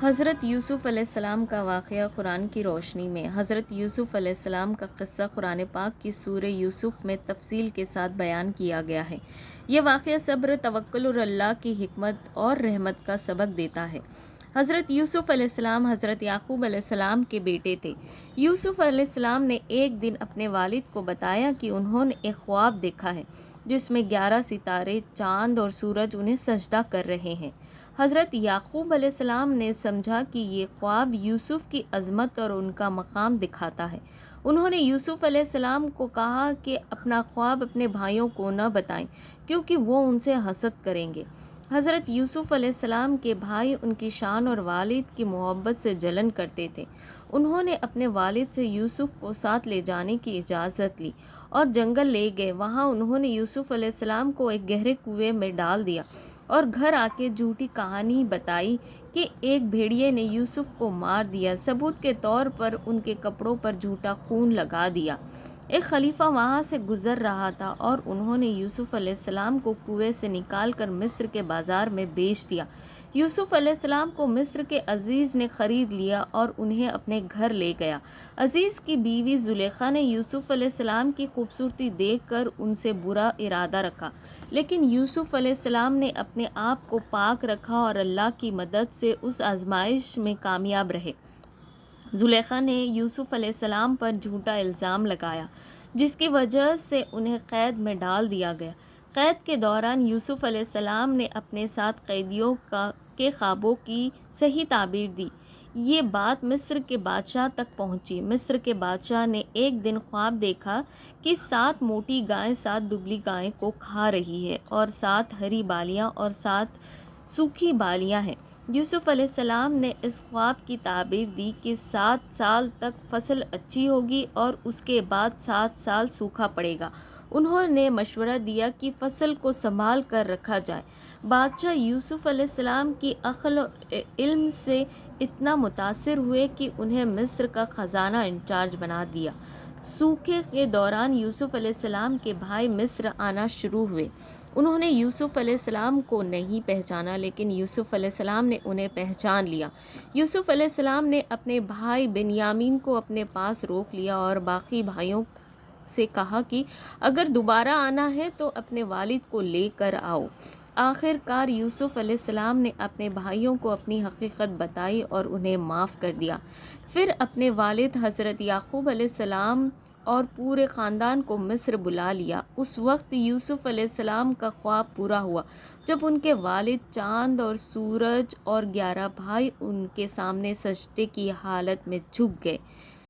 حضرت یوسف علیہ السلام کا واقعہ قرآن کی روشنی میں حضرت یوسف علیہ السلام کا قصہ قرآن پاک کی سورہ یوسف میں تفصیل کے ساتھ بیان کیا گیا ہے۔ یہ واقعہ صبر، توکل اور اللہ کی حکمت اور رحمت کا سبق دیتا ہے۔ حضرت یوسف علیہ السلام حضرت یعقوب علیہ السلام کے بیٹے تھے۔ یوسف علیہ السلام نے ایک دن اپنے والد کو بتایا کہ انہوں نے ایک خواب دیکھا ہے جس میں 11 ستارے، چاند اور سورج انہیں سجدہ کر رہے ہیں۔ حضرت یعقوب علیہ السلام نے سمجھا کہ یہ خواب یوسف کی عظمت اور ان کا مقام دکھاتا ہے۔ انہوں نے یوسف علیہ السلام کو کہا کہ اپنا خواب اپنے بھائیوں کو نہ بتائیں کیونکہ وہ ان سے حسد کریں گے۔ حضرت یوسف علیہ السلام کے بھائی ان کی شان اور والد کی محبت سے جلن کرتے تھے۔ انہوں نے اپنے والد سے یوسف کو ساتھ لے جانے کی اجازت لی اور جنگل لے گئے۔ وہاں انہوں نے یوسف علیہ السلام کو ایک گہرے کنویں میں ڈال دیا اور گھر آ کے جھوٹی کہانی بتائی کہ ایک بھیڑیے نے یوسف کو مار دیا۔ ثبوت کے طور پر ان کے کپڑوں پر جھوٹا خون لگا دیا۔ ایک خلیفہ وہاں سے گزر رہا تھا اور انہوں نے یوسف علیہ السلام کو کنویں سے نکال کر مصر کے بازار میں بیچ دیا۔ یوسف علیہ السلام کو مصر کے عزیز نے خرید لیا اور انہیں اپنے گھر لے گیا۔ عزیز کی بیوی زلیخا نے یوسف علیہ السلام کی خوبصورتی دیکھ کر ان سے برا ارادہ رکھا، لیکن یوسف علیہ السلام نے اپنے آپ کو پاک رکھا اور اللہ کی مدد سے اس آزمائش میں کامیاب رہے۔ زلیخا نے یوسف علیہ السلام پر جھوٹا الزام لگایا جس کی وجہ سے انہیں قید میں ڈال دیا گیا۔ قید کے دوران یوسف علیہ السلام نے اپنے ساتھ قیدیوں کے خوابوں کی صحیح تعبیر دی۔ یہ بات مصر کے بادشاہ تک پہنچی۔ مصر کے بادشاہ نے ایک دن خواب دیکھا کہ 7 موٹی گائیں 7 دبلی گائیں کو کھا رہی ہے اور 7 ہری بالیاں اور 7 سوکھی بالیاں ہیں۔ یوسف علیہ السلام نے اس خواب کی تعبیر دی کہ 7 سال تک فصل اچھی ہوگی اور اس کے بعد 7 سال سوکھا پڑے گا۔ انہوں نے مشورہ دیا کہ فصل کو سنبھال کر رکھا جائے۔ بادشاہ یوسف علیہ السلام کی عقل اور علم سے اتنا متاثر ہوئے کہ انہیں مصر کا خزانہ انچارج بنا دیا۔ سوکھے کے دوران یوسف علیہ السلام کے بھائی مصر آنا شروع ہوئے۔ انہوں نے یوسف علیہ السلام کو نہیں پہچانا لیکن یوسف علیہ السلام نے انہیں پہچان لیا۔ یوسف علیہ السلام نے اپنے بھائی بنیامین کو اپنے پاس روک لیا اور باقی بھائیوں سے کہا کہ اگر دوبارہ آنا ہے تو اپنے والد کو لے کر آؤ۔ آخر کار یوسف علیہ السلام نے اپنے بھائیوں کو اپنی حقیقت بتائی اور انہیں معاف کر دیا۔ پھر اپنے والد حضرت یعقوب علیہ السلام اور پورے خاندان کو مصر بلا لیا۔ اس وقت یوسف علیہ السلام کا خواب پورا ہوا جب ان کے والد چاند اور سورج اور 11 بھائی ان کے سامنے سجدے کی حالت میں جھک گئے۔